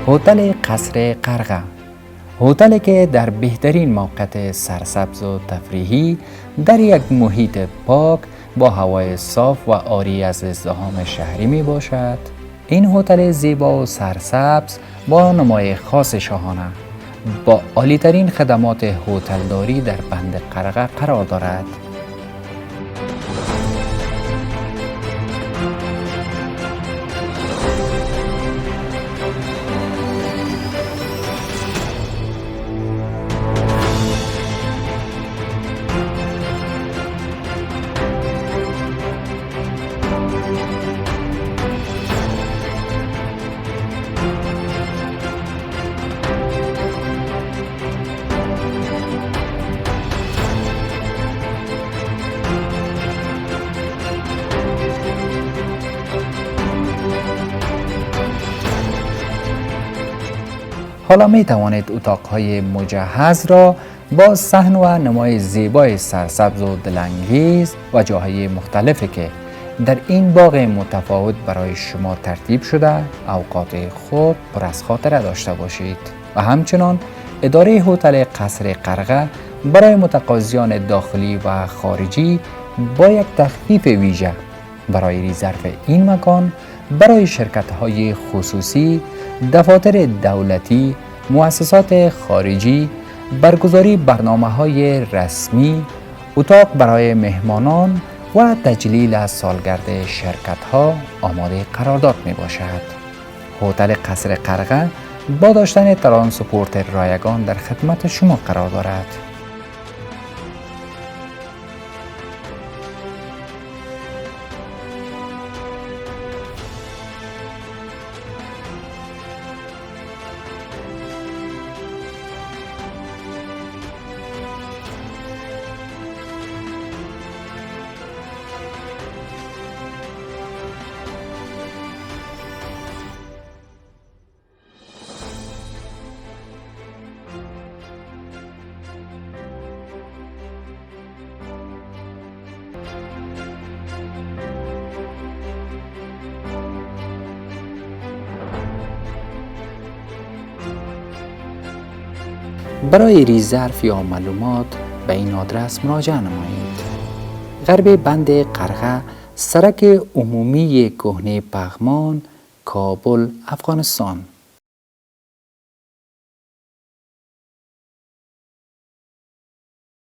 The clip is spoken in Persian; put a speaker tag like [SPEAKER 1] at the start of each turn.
[SPEAKER 1] هتل قصر قرغه، هتلی که در بهترین موقعیت سرسبز و تفریحی در یک محیط پاک با هوای صاف و عاری از ازدحام شهری می باشد. این هتل زیبا و سرسبز با نمای خاص شاهانه با عالی‌ترین خدمات هتلداری در بند قرغه قرار دارد. حالا می توانید اتاقهای مجهز را با صحن و نمای زیبای سرسبز و دلانگیز و جاهای مختلفی که در این باغ متفاوت برای شما ترتیب شده اوقات خوب پر از خاطره داشته باشید. و همچنان اداره هتل قصر قرغه برای متقاضیان داخلی و خارجی با یک تخفیف ویژه برای رزرو این مکان برای شرکت‌های خصوصی، دفاتر دولتی، مؤسسات خارجی، برگزاری برنامه‌های رسمی، اتاق برای مهمانان و تجلیل از سالگرد شرکت‌ها آماده قرارداد می‌باشد. هتل قصر قرغه با داشتن ترانسپورت رایگان در خدمت شما قرار دارد. برای رزرو یا معلومات به این آدرس مراجعه نمایید. غرب بند قرغه، سرک عمومی کهنه پغمان، کابل، افغانستان.